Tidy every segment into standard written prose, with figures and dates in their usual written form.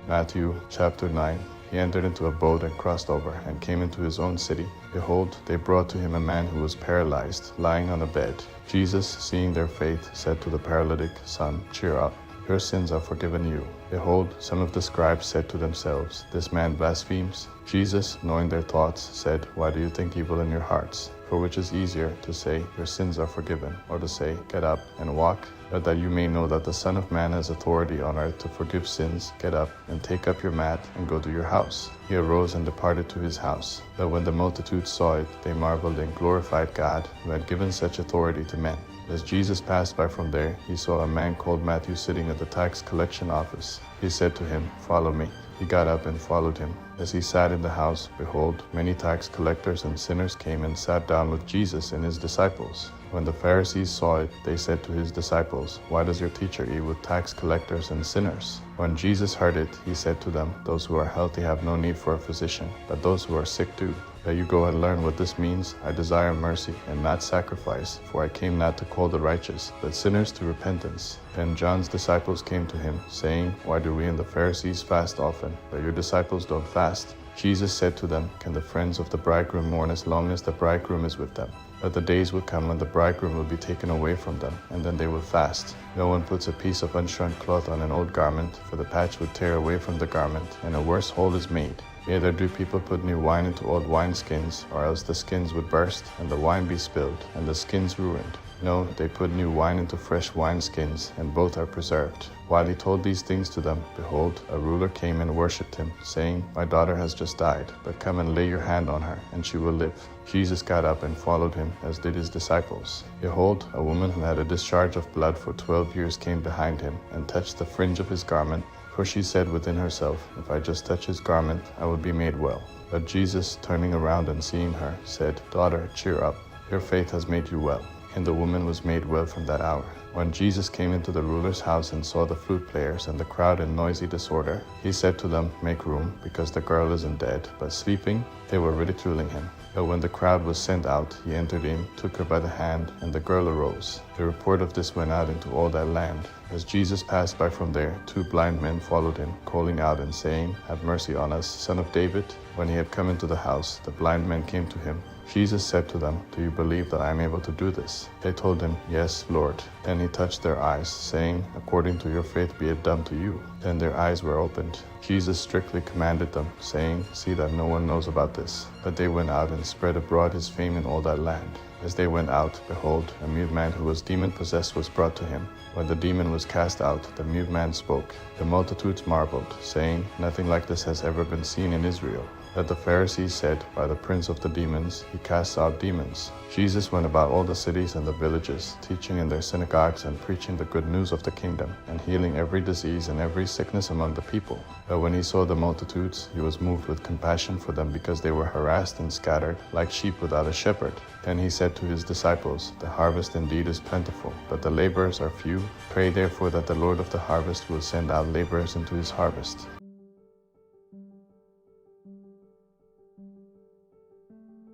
Matthew chapter 9. He entered into a boat and crossed over, and came into his own city. Behold, they brought to him a man who was paralyzed, lying on a bed. Jesus, seeing their faith, said to the paralytic, Son, cheer up. Your sins are forgiven you. Behold, some of the scribes said to themselves, This man blasphemes. Jesus, knowing their thoughts, said, Why do you think evil in your hearts? For which is easier, to say, Your sins are forgiven, or to say, Get up and walk? But that you may know that the Son of Man has authority on earth to forgive sins, get up and take up your mat and go to your house. He arose and departed to his house. But when the multitude saw it, they marveled and glorified God, who had given such authority to men. As Jesus passed by from there, he saw a man called Matthew sitting at the tax collection office. He said to him, Follow me. He got up and followed him. As he sat in the house, behold, many tax collectors and sinners came and sat down with Jesus and his disciples. When the Pharisees saw it, they said to his disciples, Why does your teacher eat with tax collectors and sinners? When Jesus heard it, he said to them, Those who are healthy have no need for a physician, but those who are sick do. That you go and learn what this means. I desire mercy and not sacrifice, for I came not to call the righteous, but sinners to repentance. Then John's disciples came to him, saying, Why do we and the Pharisees fast often, but your disciples don't fast? Jesus said to them, Can the friends of the bridegroom mourn as long as the bridegroom is with them? But the days will come when the bridegroom will be taken away from them, and then they will fast. No one puts a piece of unshrunk cloth on an old garment, for the patch would tear away from the garment, and a worse hole is made. Neither do people put new wine into old wineskins, or else the skins would burst, and the wine be spilled, and the skins ruined. No, they put new wine into fresh wineskins, and both are preserved. While he told these things to them, behold, a ruler came and worshipped him, saying, My daughter has just died, but come and lay your hand on her, and she will live. Jesus got up and followed him, as did his disciples. Behold, a woman who had a discharge of blood for 12 years came behind him, and touched the fringe of his garment. For she said within herself, If I just touch his garment, I will be made well. But Jesus, turning around and seeing her, said, Daughter, cheer up. Your faith has made you well. And the woman was made well from that hour. When Jesus came into the ruler's house and saw the flute players and the crowd in noisy disorder, he said to them, Make room, because the girl isn't dead, but sleeping. They were ridiculing him. But when the crowd was sent out, he entered in, took her by the hand, and the girl arose. The report of this went out into all that land. As Jesus passed by from there, 2 blind men followed him, calling out and saying, Have mercy on us, Son of David. When he had come into the house, the blind men came to him. Jesus said to them, Do you believe that I am able to do this? They told him, Yes, Lord. Then he touched their eyes, saying, According to your faith be it done to you. Then their eyes were opened. Jesus strictly commanded them, saying, See that no one knows about this. But they went out and spread abroad his fame in all that land. As they went out, behold, a mute man who was demon-possessed was brought to him. When the demon was cast out, the mute man spoke. The multitudes marveled, saying, Nothing like this has ever been seen in Israel. But the Pharisees said, By the prince of the demons, he casts out demons. Jesus went about all the cities and the villages, teaching in their synagogues and preaching the good news of the kingdom, and healing every disease and every sickness among the people. But when he saw the multitudes, he was moved with compassion for them, because they were harassed and scattered, like sheep without a shepherd. Then he said to his disciples, The harvest indeed is plentiful, but the laborers are few. Pray therefore that the Lord of the harvest will send out laborers into his harvest.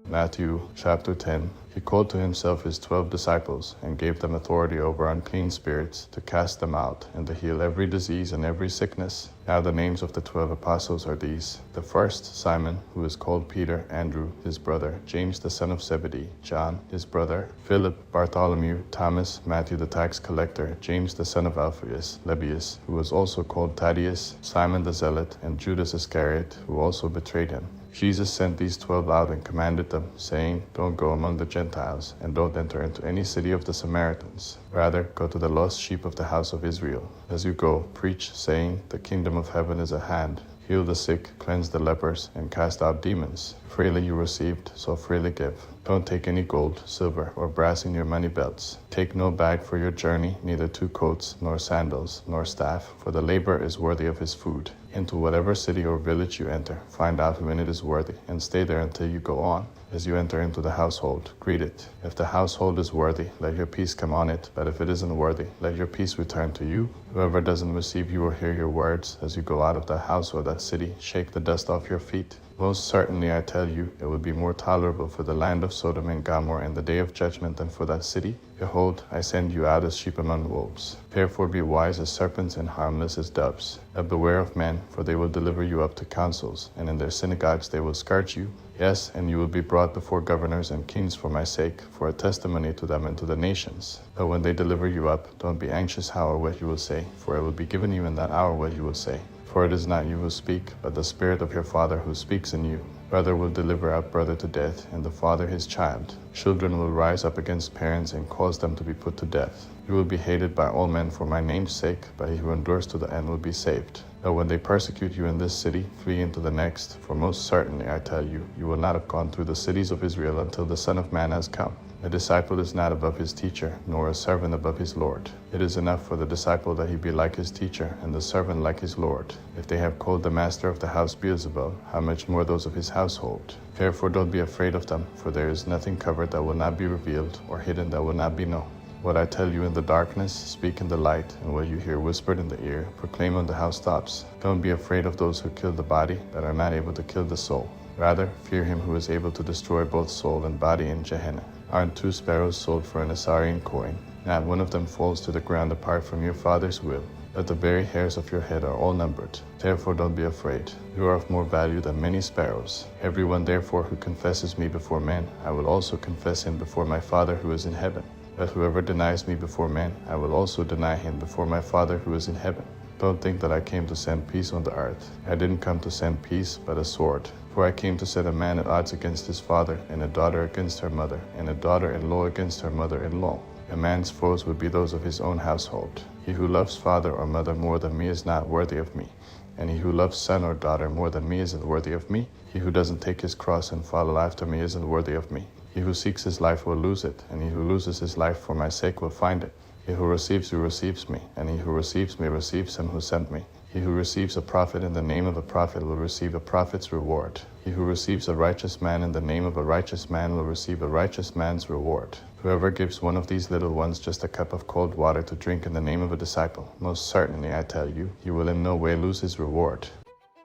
Matthew chapter 10. He called to himself his 12 disciples, and gave them authority over unclean spirits, to cast them out, and to heal every disease and every sickness. Now the names of the 12 apostles are these: the first, Simon, who is called Peter; Andrew, his brother; James the son of Zebedee; John, his brother; Philip, Bartholomew, Thomas, Matthew the tax collector; James the son of Alphaeus, Lebbaeus, who was also called Thaddeus; Simon the zealot; and Judas Iscariot, who also betrayed him. Jesus sent these 12 out and commanded them, saying, Don't go among the Gentiles, and don't enter into any city of the Samaritans. Rather, go to the lost sheep of the house of Israel. As you go, preach, saying, The kingdom of heaven is at hand. Heal the sick, cleanse the lepers, and cast out demons. Freely you received, so freely give. Don't take any gold, silver, or brass in your money belts. Take no bag for your journey, neither 2 coats, nor sandals, nor staff, for the laborer is worthy of his food. Into whatever city or village you enter, find out when it is worthy, and stay there until you go on. As you enter into the household, greet it. If the household is worthy, let your peace come on it, but if it isn't worthy, let your peace return to you. Whoever doesn't receive you or hear your words, as you go out of that house or that city, shake the dust off your feet. Most certainly I tell you, it would be more tolerable for the land of Sodom and Gomorrah in the day of judgment than for that city. Behold, I send you out as sheep among wolves. Therefore be wise as serpents and harmless as doves. And beware of men, for they will deliver you up to councils, and in their synagogues they will scourge you. Yes, and you will be brought before governors and kings for my sake, for a testimony to them and to the nations. But when they deliver you up, don't be anxious how or what you will say, for it will be given you in that hour what you will say. For it is not you who speak, but the Spirit of your Father who speaks in you. Brother will deliver up brother to death, and the father his child. Children will rise up against parents and cause them to be put to death. You will be hated by all men for my name's sake, but he who endures to the end will be saved. But when they persecute you in this city, flee into the next, for most certainly I tell you, you will not have gone through the cities of Israel until the Son of Man has come. A disciple is not above his teacher, nor a servant above his Lord. It is enough for the disciple that he be like his teacher, and the servant like his Lord. If they have called the master of the house Beelzebub, how much more those of his household? Therefore don't be afraid of them, for there is nothing covered that will not be revealed, or hidden that will not be known. What I tell you in the darkness, speak in the light, and what you hear whispered in the ear, proclaim on the housetops. Don't be afraid of those who kill the body, but are not able to kill the soul. Rather, fear him who is able to destroy both soul and body in Gehenna. Aren't 2 sparrows sold for an Assyrian coin? Not one of them falls to the ground apart from your Father's will. But the very hairs of your head are all numbered. Therefore don't be afraid. You are of more value than many sparrows. Everyone therefore who confesses me before men, I will also confess him before my Father who is in heaven. But whoever denies me before men, I will also deny him before my Father who is in heaven. Don't think that I came to send peace on the earth. I didn't come to send peace, but a sword. For I came to set a man at odds against his father, and a daughter against her mother, and a daughter-in-law against her mother-in-law. A man's foes would be those of his own household. He who loves father or mother more than me is not worthy of me, and he who loves son or daughter more than me isn't worthy of me. He who doesn't take his cross and follow after me isn't worthy of me. He who seeks his life will lose it, and he who loses his life for my sake will find it. He who receives you receives me, and he who receives me receives him who sent me. He who receives a prophet in the name of a prophet will receive a prophet's reward. He who receives a righteous man in the name of a righteous man will receive a righteous man's reward. Whoever gives one of these little ones just a cup of cold water to drink in the name of a disciple, most certainly I tell you, he will in no way lose his reward.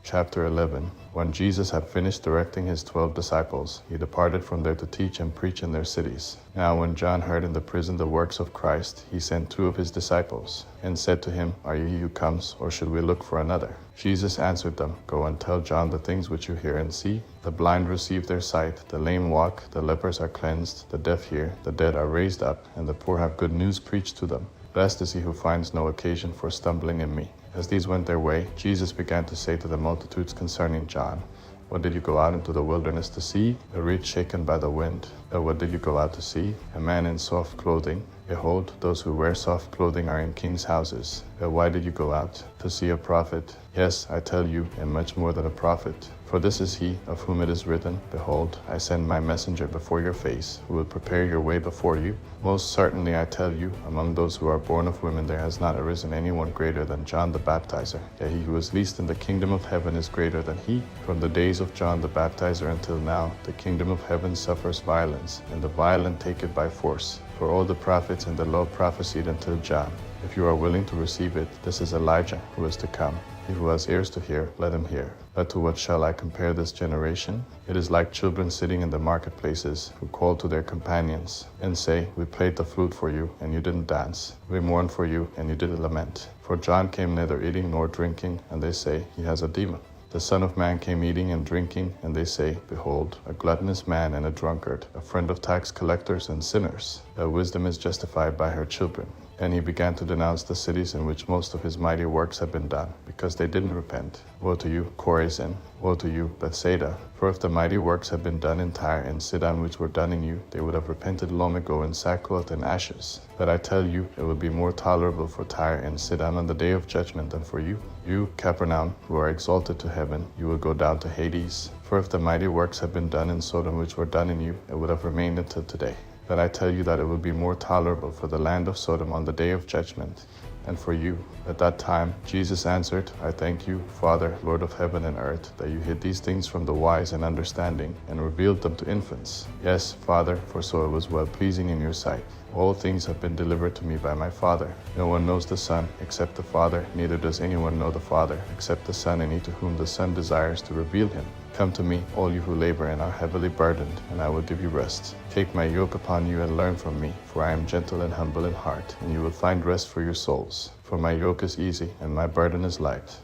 Chapter 11. When Jesus had finished directing his 12 disciples, he departed from there to teach and preach in their cities. Now when John heard in the prison the works of Christ, he sent 2 of his disciples, and said to him, Are you he who comes, or should we look for another? Jesus answered them, Go and tell John the things which you hear and see. The blind receive their sight, the lame walk, the lepers are cleansed, the deaf hear, the dead are raised up, and the poor have good news preached to them. Blessed is he who finds no occasion for stumbling in me. As these went their way, Jesus began to say to the multitudes concerning John, What did you go out into the wilderness to see? A reed shaken by the wind. Or what did you go out to see? A man in soft clothing. Behold, those who wear soft clothing are in kings' houses. But why did you go out? To see a prophet? Yes, I tell you, and much more than a prophet. For this is he of whom it is written, Behold, I send my messenger before your face, who will prepare your way before you. Most certainly I tell you, among those who are born of women there has not arisen anyone greater than John the Baptizer. Yet he who is least in the kingdom of heaven is greater than he. From the days of John the Baptizer until now, the kingdom of heaven suffers violence, and the violent take it by force. For all the prophets and the law prophesied until John. If you are willing to receive it, this is Elijah who is to come. He who has ears to hear, let him hear. But to what shall I compare this generation? It is like children sitting in the marketplaces, who call to their companions, and say, We played the flute for you, and you didn't dance. We mourned for you, and you didn't lament. For John came neither eating nor drinking, and they say, He has a demon. The Son of Man came eating and drinking, and they say, Behold, a gluttonous man and a drunkard, a friend of tax collectors and sinners. But wisdom is justified by her children. And he began to denounce the cities in which most of his mighty works had been done, because they didn't repent. Woe to you, Chorazin! Woe to you, Bethsaida! For if the mighty works had been done in Tyre and Sidon which were done in you, they would have repented long ago in sackcloth and ashes. But I tell you, it would be more tolerable for Tyre and Sidon on the day of judgment than for you. You, Capernaum, who are exalted to heaven, you will go down to Hades. For if the mighty works had been done in Sodom which were done in you, it would have remained until today. But I tell you that it would be more tolerable for the land of Sodom on the day of judgment than for you. At that time Jesus answered, I thank you, Father, Lord of heaven and earth, that you hid these things from the wise and understanding, and revealed them to infants. Yes, Father, for so it was well-pleasing in your sight. All things have been delivered to me by my Father. No one knows the Son except the Father, neither does anyone know the Father except the Son, and he to whom the Son desires to reveal him. Come to me, all you who labor and are heavily burdened, and I will give you rest. Take my yoke upon you and learn from me, for I am gentle and humble in heart, and you will find rest for your souls. For my yoke is easy and my burden is light.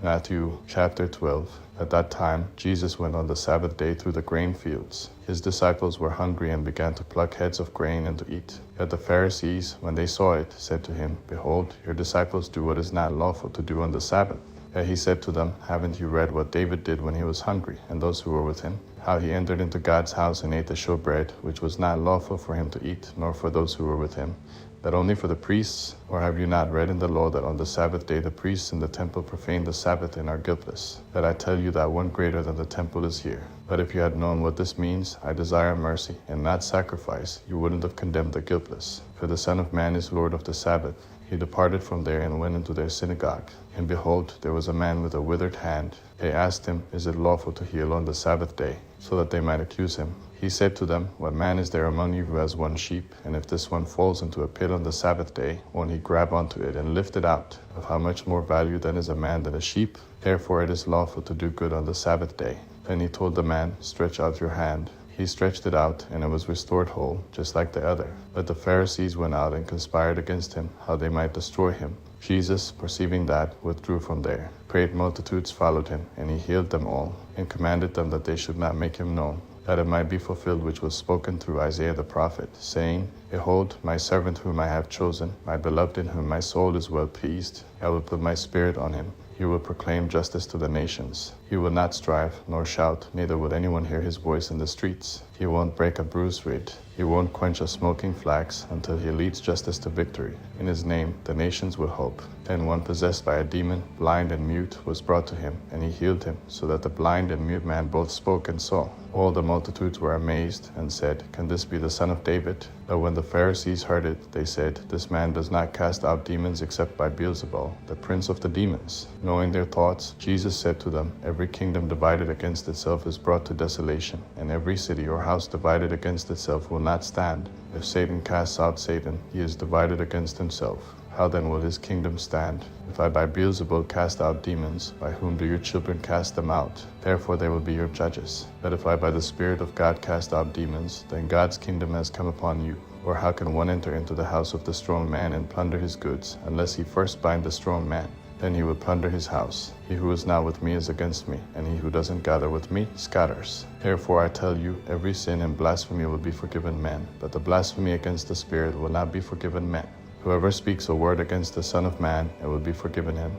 Matthew chapter 12. At that time, Jesus went on the Sabbath day through the grain fields. His disciples were hungry and began to pluck heads of grain and to eat. Yet the Pharisees, when they saw it, said to him, Behold, your disciples do what is not lawful to do on the Sabbath. Yet he said to them, Haven't you read what David did when he was hungry, and those who were with him? How he entered into God's house and ate the showbread, which was not lawful for him to eat, nor for those who were with him, that only for the priests? Or have you not read in the law that on the Sabbath day the priests in the temple profane the Sabbath and are guiltless? That I tell you that one greater than the temple is here. But if you had known what this means, I desire mercy and not sacrifice, you wouldn't have condemned the guiltless. For the Son of Man is Lord of the Sabbath. He departed from there and went into their synagogue. And behold, there was a man with a withered hand. They asked him, Is it lawful to heal on the Sabbath day? So that they might accuse him. He said to them, What man is there among you who has one sheep, and if this one falls into a pit on the Sabbath day, won't he grab onto it and lift it out? Of how much more value then is a man than a sheep? Therefore it is lawful to do good on the Sabbath day. Then he told the man, Stretch out your hand. He stretched it out, and it was restored whole, just like the other. But the Pharisees went out and conspired against him, how they might destroy him. Jesus, perceiving that, withdrew from there. Great multitudes followed him, and he healed them all, and commanded them that they should not make him known, that it might be fulfilled which was spoken through Isaiah the prophet, saying, Behold, my servant whom I have chosen, my beloved in whom my soul is well pleased. I will put my spirit on him. He will proclaim justice to the nations. He will not strive, nor shout, neither will anyone hear his voice in the streets. He won't break a bruised reed. He won't quench a smoking flax until he leads justice to victory. In his name the nations will hope. Then one possessed by a demon, blind and mute, was brought to him, and he healed him, so that the blind and mute man both spoke and saw. All the multitudes were amazed, and said, Can this be the son of David? But when the Pharisees heard it, they said, This man does not cast out demons except by Beelzebul, the prince of the demons. Knowing their thoughts, Jesus said to them, Every kingdom divided against itself is brought to desolation, and every city or house divided against itself will not stand. If Satan casts out Satan, he is divided against himself. How then will his kingdom stand? If I by Beelzebul cast out demons, by whom do your children cast them out? Therefore they will be your judges. But if I by the Spirit of God cast out demons, then God's kingdom has come upon you. Or how can one enter into the house of the strong man and plunder his goods, unless he first bind the strong man? Then he will plunder his house. He who is not with me is against me, and he who doesn't gather with me scatters. Therefore I tell you, every sin and blasphemy will be forgiven men, but the blasphemy against the Spirit will not be forgiven men. Whoever speaks a word against the Son of Man, it will be forgiven him.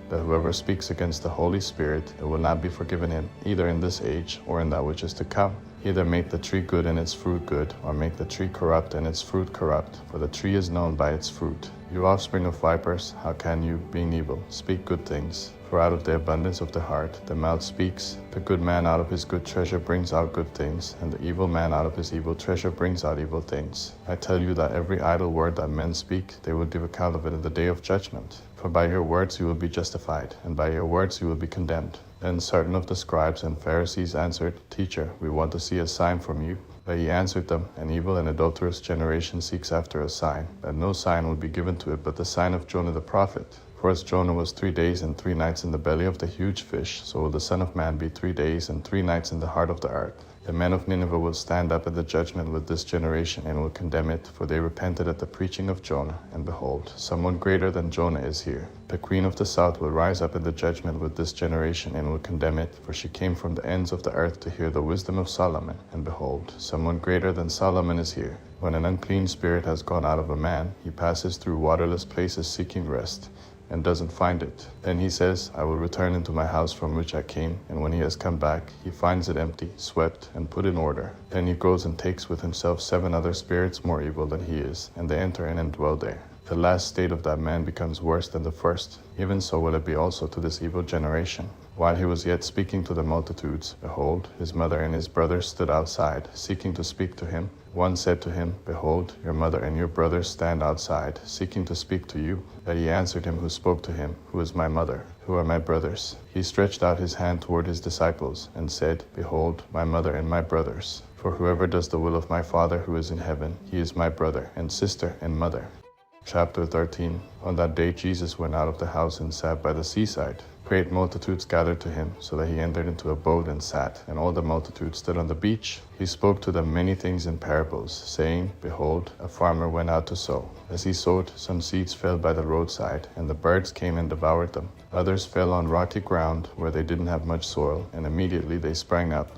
But whoever speaks against the Holy Spirit, it will not be forgiven him, either in this age or in that which is to come. Either make the tree good and its fruit good, or make the tree corrupt and its fruit corrupt, for the tree is known by its fruit. You offspring of vipers, how can you, being evil, speak good things? For out of the abundance of the heart the mouth speaks. The good man out of his good treasure brings out good things, and the evil man out of his evil treasure brings out evil things. I tell you that every idle word that men speak, they will give account of it in the day of judgment. For by your words you will be justified, and by your words you will be condemned. Then certain of the scribes and Pharisees answered, Teacher, we want to see a sign from you. But he answered them, An evil and adulterous generation seeks after a sign, but no sign will be given to it but the sign of Jonah the prophet. For as Jonah was 3 days and 3 nights in the belly of the huge fish, so will the Son of Man be 3 days and 3 nights in the heart of the earth. The men of Nineveh will stand up at the judgment with this generation and will condemn it, for they repented at the preaching of Jonah. And behold, someone greater than Jonah is here. The queen of the south will rise up at the judgment with this generation and will condemn it, for she came from the ends of the earth to hear the wisdom of Solomon. And behold, someone greater than Solomon is here. When an unclean spirit has gone out of a man, he passes through waterless places seeking rest, and doesn't find it. Then he says, I will return into my house from which I came, and when he has come back, he finds it empty, swept, and put in order. Then he goes and takes with himself 7 other spirits more evil than he is, and they enter in and dwell there. The last state of that man becomes worse than the first. Even so will it be also to this evil generation. While he was yet speaking to the multitudes, behold, his mother and his brothers stood outside, seeking to speak to him. One said to him, Behold, your mother and your brothers stand outside, seeking to speak to you. But he answered him who spoke to him, Who is my mother? who are my brothers. He stretched out his hand toward his disciples and said, Behold, my mother and my brothers. For whoever does the will of my Father who is in heaven, he is my brother and sister and mother. Chapter 13. On that day Jesus went out of the house and sat by the seaside. Great multitudes gathered to him, so that he entered into a boat and sat, and all the multitude stood on the beach. He spoke to them many things in parables, saying, Behold, a farmer went out to sow. As he sowed, some seeds fell by the roadside, and the birds came and devoured them. Others fell on rocky ground, where they didn't have much soil, and immediately they sprang up,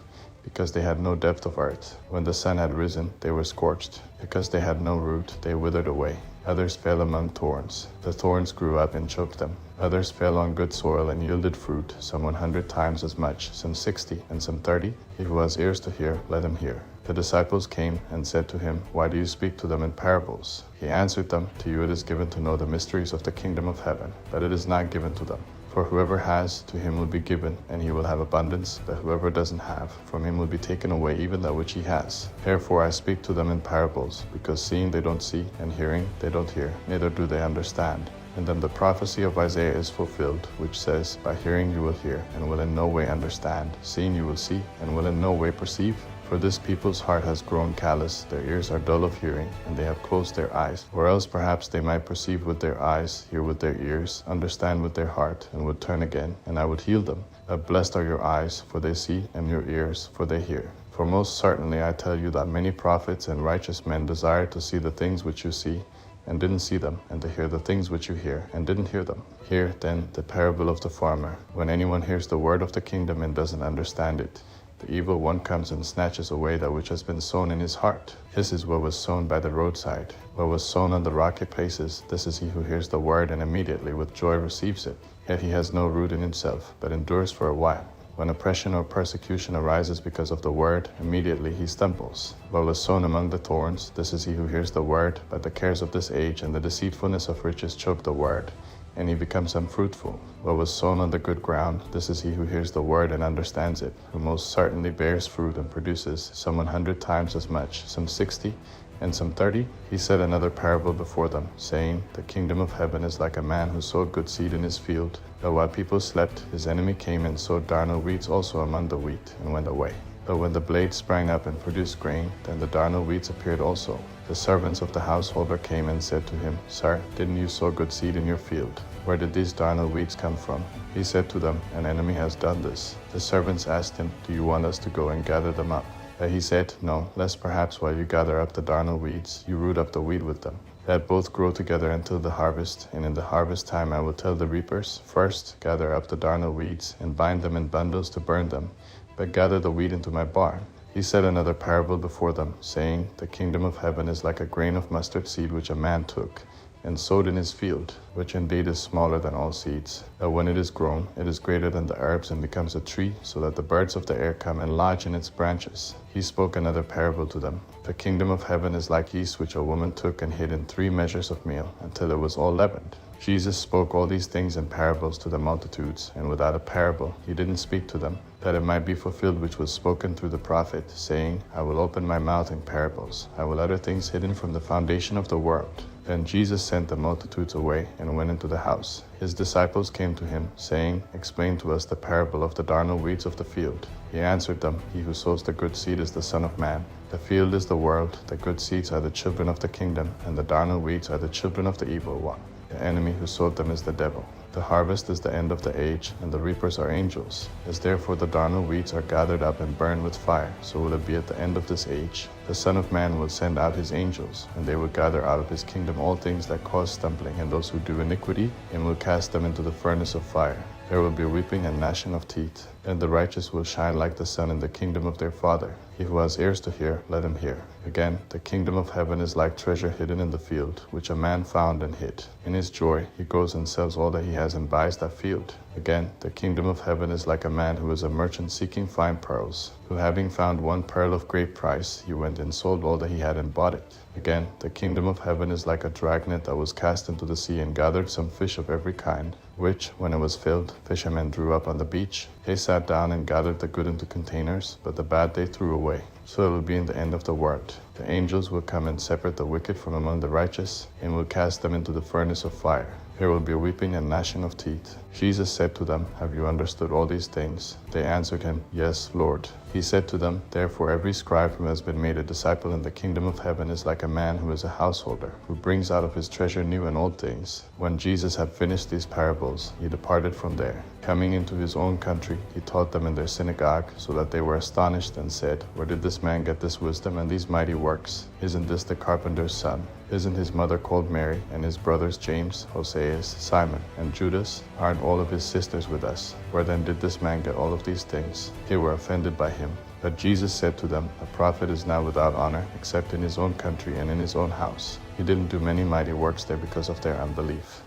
because they had no depth of earth. When the sun had risen, they were scorched. Because they had no root, they withered away. Others fell among thorns. The thorns grew up and choked them. Others fell on good soil and yielded fruit, some 100 times as much, some 60, and some 30. He who has ears to hear, let him hear. The disciples came and said to him, Why do you speak to them in parables? He answered them, To you it is given to know the mysteries of the kingdom of heaven, but it is not given to them. For whoever has, to him will be given, and he will have abundance. But whoever doesn't have, from him will be taken away even that which he has. Therefore I speak to them in parables, because seeing they don't see, and hearing they don't hear, neither do they understand. And then the prophecy of Isaiah is fulfilled, which says, By hearing you will hear, and will in no way understand. Seeing you will see, and will in no way perceive. For this people's heart has grown callous, their ears are dull of hearing, and they have closed their eyes. Or else perhaps they might perceive with their eyes, hear with their ears, understand with their heart, and would turn again, and I would heal them. But blessed are your eyes, for they see, and your ears, for they hear. For most certainly I tell you that many prophets and righteous men desired to see the things which you see, and didn't see them, and to hear the things which you hear, and didn't hear them. Hear, then, the parable of the farmer. When anyone hears the word of the kingdom and doesn't understand it, the evil one comes and snatches away that which has been sown in his heart. This is what was sown by the roadside. What was sown on the rocky places, this is he who hears the word and immediately with joy receives it. Yet he has no root in himself, but endures for a while. When oppression or persecution arises because of the word, immediately he stumbles. What was sown among the thorns, this is he who hears the word, but the cares of this age and the deceitfulness of riches choke the word, and he becomes unfruitful. What was sown on the good ground, this is he who hears the word and understands it, who most certainly bears fruit and produces some 100 times as much, some 60, and some 30. He said another parable before them, saying, The kingdom of heaven is like a man who sowed good seed in his field. But while people slept, his enemy came and sowed darnel weeds also among the wheat, and went away. But when the blade sprang up and produced grain, then the darnel weeds appeared also. The servants of the householder came and said to him, Sir, didn't you sow good seed in your field? Where did these darnel weeds come from? He said to them, An enemy has done this. The servants asked him, Do you want us to go and gather them up? But he said, No, lest perhaps while you gather up the darnel weeds, you root up the wheat with them. Let both grow together until the harvest, and in the harvest time I will tell the reapers, First, gather up the darnel weeds, and bind them in bundles to burn them, but gather the wheat into my barn. He said another parable before them, saying, The kingdom of heaven is like a grain of mustard seed which a man took, and sowed in his field, which indeed is smaller than all seeds. But when it is grown, it is greater than the herbs and becomes a tree, so that the birds of the air come and lodge in its branches. He spoke another parable to them. The kingdom of heaven is like yeast which a woman took and hid in 3 measures of meal, until it was all leavened. Jesus spoke all these things in parables to the multitudes, and without a parable he didn't speak to them, that it might be fulfilled which was spoken through the prophet, saying, I will open my mouth in parables. I will utter things hidden from the foundation of the world. Then Jesus sent the multitudes away and went into the house. His disciples came to him, saying, Explain to us the parable of the darnel weeds of the field. He answered them, He who sows the good seed is the Son of Man. The field is the world, the good seeds are the children of the kingdom, and the darnel weeds are the children of the evil one. The enemy who sowed them is the devil. The harvest is the end of the age, and the reapers are angels. As therefore the darnel weeds are gathered up and burned with fire, so will it be at the end of this age. The Son of Man will send out his angels, and they will gather out of his kingdom all things that cause stumbling, and those who do iniquity, and will cast them into the furnace of fire. There will be weeping and gnashing of teeth. Then the righteous will shine like the sun in the kingdom of their Father. He who has ears to hear, let him hear. Again, the kingdom of heaven is like treasure hidden in the field, which a man found and hid. In his joy, he goes and sells all that he has and buys that field. Again, the kingdom of heaven is like a man who is a merchant seeking fine pearls, who having found one pearl of great price, he went and sold all that he had and bought it. Again, the kingdom of heaven is like a dragnet that was cast into the sea and gathered some fish of every kind, which, when it was filled, fishermen drew up on the beach. They sat down and gathered the good into containers, but the bad they threw away. So it will be in the end of the world. The angels will come and separate the wicked from among the righteous, and will cast them into the furnace of fire. There will be weeping and gnashing of teeth. Jesus said to them, Have you understood all these things? They answered him, Yes, Lord. He said to them, Therefore every scribe who has been made a disciple in the kingdom of heaven is like a man who is a householder, who brings out of his treasure new and old things. When Jesus had finished these parables, he departed from there. Coming into his own country, he taught them in their synagogue, so that they were astonished and said, Where did this man get this wisdom and these mighty works? Isn't this the carpenter's son? Isn't his mother called Mary, and his brothers James, Hoseas, Simon, and Judas? Aren't all of his sisters with us? Where then did this man get all of these things? They were offended by him. But Jesus said to them, A prophet is not without honor, except in his own country and in his own house. He didn't do many mighty works there because of their unbelief.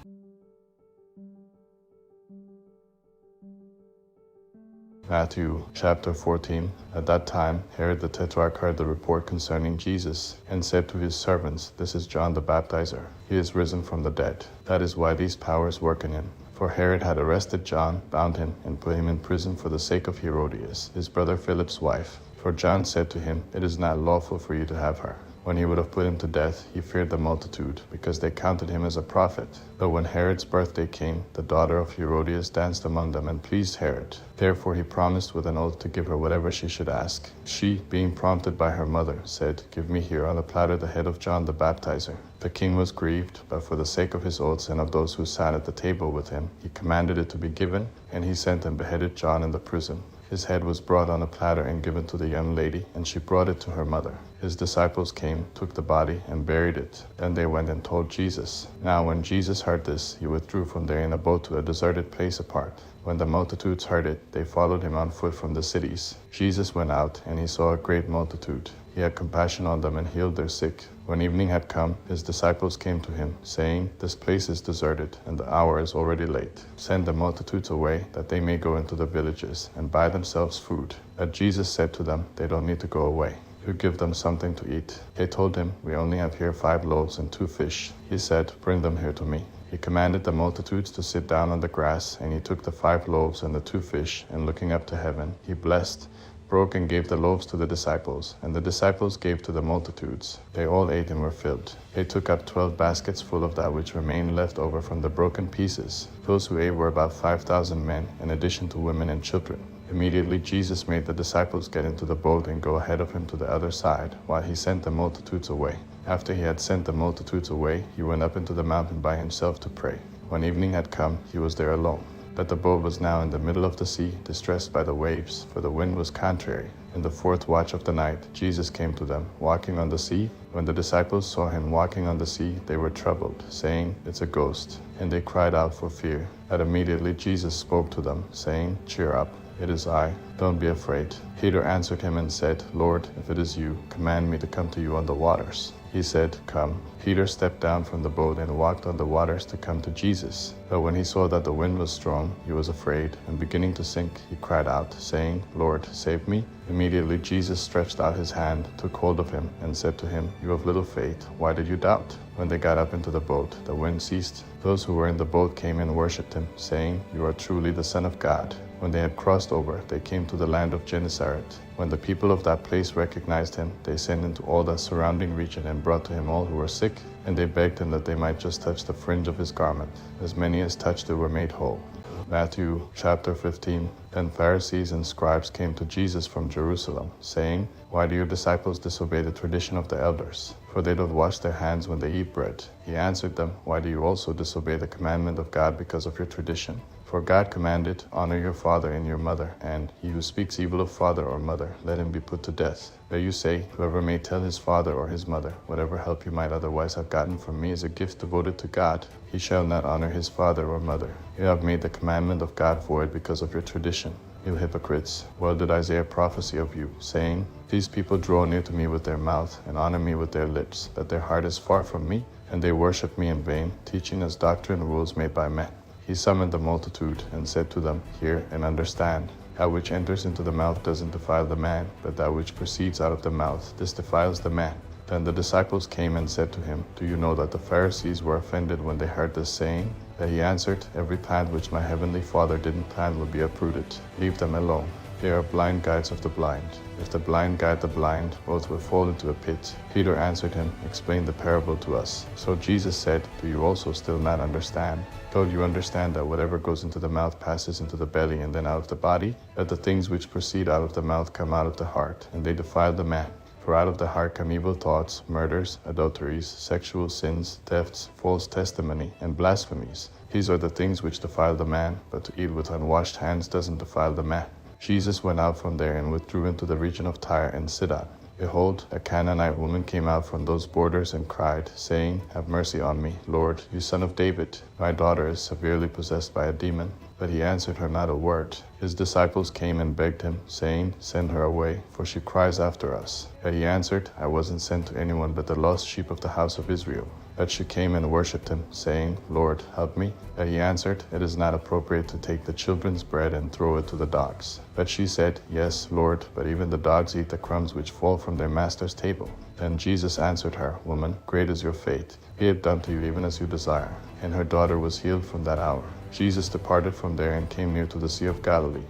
Matthew chapter 14. At that time, Herod the Tetrarch heard the report concerning Jesus, and said to his servants, This is John the Baptizer. He is risen from the dead. That is why these powers work in him. For Herod had arrested John, bound him, and put him in prison for the sake of Herodias, his brother Philip's wife. For John said to him, It is not lawful for you to have her. When he would have put him to death, he feared the multitude, because they counted him as a prophet. But when Herod's birthday came, the daughter of Herodias danced among them and pleased Herod. Therefore he promised with an oath to give her whatever she should ask. She, being prompted by her mother, said, Give me here on a platter the head of John the Baptizer. The king was grieved, but for the sake of his oaths and of those who sat at the table with him, he commanded it to be given, and he sent and beheaded John in the prison. His head was brought on a platter and given to the young lady, and she brought it to her mother. His disciples came, took the body, and buried it. Then they went and told Jesus. Now when Jesus heard this, he withdrew from there in a boat to a deserted place apart. When the multitudes heard it, they followed him on foot from the cities. Jesus went out, and he saw a great multitude. He had compassion on them and healed their sick. When evening had come, his disciples came to him, saying, This place is deserted, and the hour is already late. Send the multitudes away, that they may go into the villages, and buy themselves food. But Jesus said to them, They don't need to go away. You give them something to eat. They told him, We only have here 5 loaves and 2 fish. He said, Bring them here to me. He commanded the multitudes to sit down on the grass, and he took the 5 loaves and the 2 fish, and looking up to heaven, he blessed, broke and gave the loaves to the disciples, and the disciples gave to the multitudes. They all ate and were filled. They took up 12 baskets full of that which remained left over from the broken pieces. Those who ate were about 5,000 men, in addition to women and children. Immediately Jesus made the disciples get into the boat and go ahead of him to the other side, while he sent the multitudes away. After he had sent the multitudes away, he went up into the mountain by himself to pray. When evening had come, he was there alone. But the boat was now in the middle of the sea, distressed by the waves, for the wind was contrary. In the 4th watch of the night, Jesus came to them, walking on the sea. When the disciples saw him walking on the sea, they were troubled, saying, It's a ghost. And they cried out for fear. But immediately Jesus spoke to them, saying, Cheer up. It is I. Don't be afraid. Peter answered him and said, Lord, if it is you, command me to come to you on the waters. He said, Come. Peter stepped down from the boat and walked on the waters to come to Jesus. But when he saw that the wind was strong, he was afraid, and beginning to sink, he cried out, saying, Lord, save me. Immediately Jesus stretched out his hand, took hold of him, and said to him, You have little faith, why did you doubt? When they got up into the boat, the wind ceased. Those who were in the boat came and worshipped him, saying, You are truly the Son of God. When they had crossed over, they came to the land of Gennesaret. When the people of that place recognized him, they sent into all the surrounding region and brought to him all who were sick, and they begged him that they might just touch the fringe of his garment. As many as touched it were made whole. Matthew chapter 15. Then Pharisees and scribes came to Jesus from Jerusalem, saying, Why do your disciples disobey the tradition of the elders? For they don't wash their hands when they eat bread. He answered them, Why do you also disobey the commandment of God because of your tradition? For God commanded, Honor your father and your mother, and he who speaks evil of father or mother, let him be put to death. But you say, Whoever may tell his father or his mother, whatever help you might otherwise have gotten from me is a gift devoted to God, he shall not honor his father or mother. You have made the commandment of God void because of your tradition. You hypocrites, well did Isaiah prophesy of you, saying, These people draw near to me with their mouth, and honor me with their lips, but their heart is far from me, and they worship me in vain, teaching as doctrine rules made by men. He summoned the multitude, and said to them, Hear and understand. That which enters into the mouth doesn't defile the man, but that which proceeds out of the mouth, this defiles the man. Then the disciples came and said to him, Do you know that the Pharisees were offended when they heard this saying? But he answered, Every plant which my heavenly Father didn't plant will be uprooted. Leave them alone. They are blind guides of the blind. If the blind guide the blind, both will fall into a pit. Peter answered him, Explain the parable to us. So Jesus said, Do you also still not understand? Don't you understand that whatever goes into the mouth passes into the belly and then out of the body? That the things which proceed out of the mouth come out of the heart, and they defile the man. For out of the heart come evil thoughts, murders, adulteries, sexual sins, thefts, false testimony, and blasphemies. These are the things which defile the man, but to eat with unwashed hands doesn't defile the man. Jesus went out from there and withdrew into the region of Tyre and Sidon. Behold, a Canaanite woman came out from those borders and cried, saying, Have mercy on me, Lord, you son of David. My daughter is severely possessed by a demon. But he answered her not a word. His disciples came and begged him, saying, Send her away, for she cries after us. But he answered, I wasn't sent to anyone but the lost sheep of the house of Israel. But she came and worshipped him, saying, Lord, help me. But he answered, It is not appropriate to take the children's bread and throw it to the dogs. But she said, Yes, Lord, but even the dogs eat the crumbs which fall from their master's table. Then Jesus answered her, Woman, great is your faith. Be it done to you even as you desire. And her daughter was healed from that hour. Jesus departed from there and came near to the Sea of Galilee.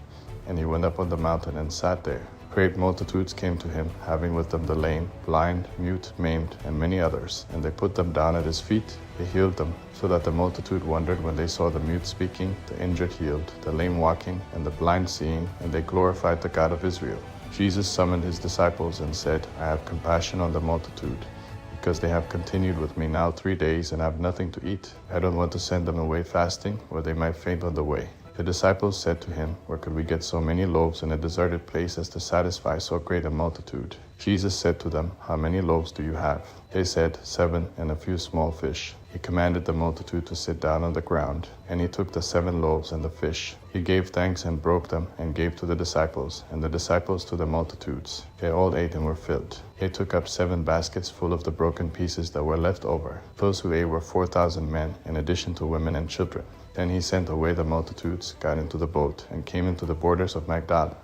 And he went up on the mountain and sat there. Great multitudes came to him, having with them the lame, blind, mute, maimed, and many others. And they put them down at his feet. He healed them, so that the multitude wondered when they saw the mute speaking, the injured healed, the lame walking, and the blind seeing, and they glorified the God of Israel. Jesus summoned his disciples and said, I have compassion on the multitude, because they have continued with me now 3 days and have nothing to eat. I don't want to send them away fasting, or they might faint on the way. The disciples said to him, Where could we get so many loaves in a deserted place as to satisfy so great a multitude? Jesus said to them, How many loaves do you have? They said, 7, and a few small fish. He commanded the multitude to sit down on the ground, and he took the 7 loaves and the fish. He gave thanks and broke them and gave to the disciples, and the disciples to the multitudes. They all ate and were filled. They took up 7 baskets full of the broken pieces that were left over. Those who ate were 4,000 men, in addition to women and children. Then he sent away the multitudes, got into the boat, and came into the borders of Magdala.